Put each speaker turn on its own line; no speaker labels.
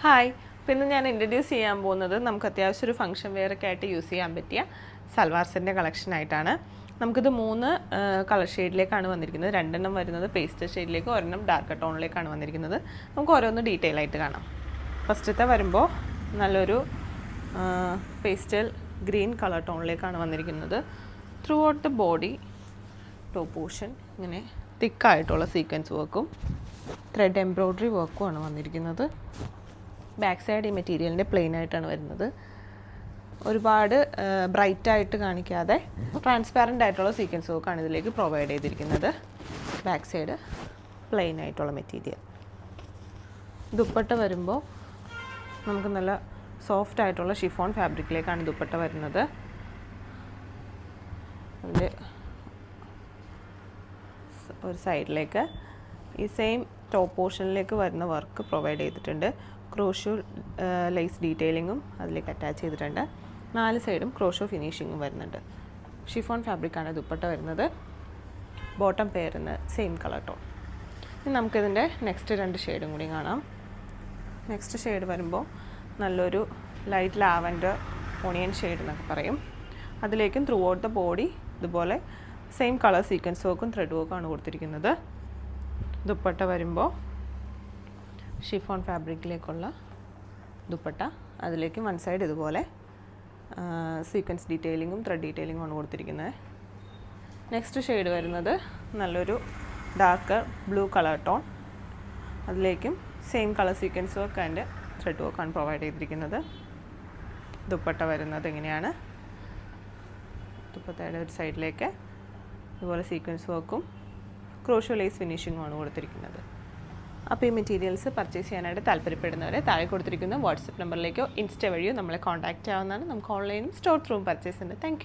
Hi, പിന്നെ ഞാൻ introduce ചെയ്യാൻ പോകുന്നത് നമുക്ക് അത്യാവശ്യം ഒരു ഫംഗ്ഷൻ വെയറൊക്കെ ആയിട്ട് യൂസ് ചെയ്യാൻ പറ്റിയ സൽവാർ സെറ്റിൻ്റെ കളക്ഷനായിട്ടാണ്. നമുക്കിത് 3 കളർ ഷെയ്ഡിലേക്കാണ് വന്നിരിക്കുന്നത്. 2 വരുന്നത് പേസ്റ്റൽ ഷെയ്ഡിലേക്ക്, ഒരെണ്ണം ഡാർക്ക് ടോണിലേക്കാണ് വന്നിരിക്കുന്നത്. നമുക്ക് ഓരോന്ന് ഡീറ്റെയിൽ ആയിട്ട് കാണാം. ഫസ്റ്റത്തെ വരുമ്പോൾ നല്ലൊരു പേസ്റ്റൽ ഗ്രീൻ കളർ ടോണിലേക്കാണ് വന്നിരിക്കുന്നത്. Through out the body top portion ഇങ്ങനെ തിക്കായിട്ടുള്ള സീക്വൻസ് വർക്കും ത്രെഡ് എംബ്രോയ്ഡറി വർക്കുമാണ് വന്നിരിക്കുന്നത്. ബാക്ക് സൈഡ് ഈ മെറ്റീരിയലിൻ്റെ പ്ലെയിൻ ആയിട്ടാണ് വരുന്നത്. ഒരുപാട് ബ്രൈറ്റായിട്ട് കാണിക്കാതെ ട്രാൻസ്പാരൻ്റ് ആയിട്ടുള്ള സീക്വൻസ് വർക്കാണ് ഇതിലേക്ക് പ്രൊവൈഡ് ചെയ്തിരിക്കുന്നത്. ബാക്ക് സൈഡ് പ്ലെയിൻ ആയിട്ടുള്ള മെറ്റീരിയൽ. ദുപ്പട്ട വരുമ്പോൾ നമുക്ക് നല്ല സോഫ്റ്റ് ആയിട്ടുള്ള ഷിഫോൺ ഫാബ്രിക്കിലേക്കാണ് ദുപ്പട്ട വരുന്നത്. അതിൻ്റെ ഒരു സൈഡിലേക്ക് ഈ സെയിം ടോപ്പ് പോർഷനിലേക്ക് വരുന്ന വർക്ക് പ്രൊവൈഡ് ചെയ്തിട്ടുണ്ട്. ക്രോഷോ ലേസ് ഡീറ്റെയിലിങ്ങും അതിലേക്ക് അറ്റാച്ച് ചെയ്തിട്ടുണ്ട്. 4 സൈഡും ക്രോഷോ ഫിനിഷിങ്ങും വരുന്നുണ്ട്. ഷിഫോൺ ഫാബ്രിക്കാണ് ദുപ്പട്ട വരുന്നത്. ബോട്ടം പെയറിന് സെയിം കളർ ടോൺ. ഇനി നമുക്കിതിൻ്റെ നെക്സ്റ്റ് 2 ഷെയ്ഡും കൂടി കാണാം. നെക്സ്റ്റ് ഷെയ്ഡ് വരുമ്പോൾ നല്ലൊരു ലൈറ്റ് ലാവൻഡർ ഓണിയൻ ഷെയ്ഡ് എന്നൊക്കെ പറയും. അതിലേക്കും ത്രൂ ഔട്ട് ദ ബോഡി ഇതുപോലെ സെയിം കളർ സീക്വൻസ് വർക്കും ത്രെഡ് വർക്കുമാണ് കൊടുത്തിരിക്കുന്നത്. ദുപ്പട്ട വരുമ്പോൾ ഷിഫോൺ ഫാബ്രിക്കിലേക്കുള്ള ദുപ്പട്ട, അതിലേക്ക് വൺ സൈഡ് ഇതുപോലെ സീക്വൻസ് ഡീറ്റെയിലിങ്ങും ത്രെഡ് ഡീറ്റെയിലിങ്ങും ആണ് കൊടുത്തിരിക്കുന്നത്. നെക്സ്റ്റ് ഷെയ്ഡ് വരുന്നത് നല്ലൊരു ഡാർക്ക് ബ്ലൂ കളർ ടോൺ, അതിലേക്കും same colour sequence work and thread വർക്കാണ് പ്രൊവൈഡ് ചെയ്തിരിക്കുന്നത്. ദുപ്പട്ട വരുന്നത് എങ്ങനെയാണ്, ദുപ്പട്ടയുടെ ഒരു സൈഡിലേക്ക് ഇതുപോലെ സീക്വൻസ് വർക്കും ക്രോഷോ ലേസ് ഫിനിഷിങ്ങുമാണ് കൊടുത്തിരിക്കുന്നത്. അപ്പോൾ ഈ മെറ്റീരിയൽസ് പർച്ചേസ് ചെയ്യാനായിട്ട് താല്പര്യപ്പെടുന്നവരെ താഴെ കൊടുത്തിരിക്കുന്ന വാട്സപ്പ് നമ്പറിലേക്കോ ഇൻസ്റ്റ വഴിയോ നമ്മളെ കോൺടാക്റ്റ് ചെയ്യാവുന്നതാണ്. നമുക്ക് ഓൺലൈനും സ്റ്റോർ ത്രൂവും പർച്ചേസ് ഉണ്ട്. താങ്ക്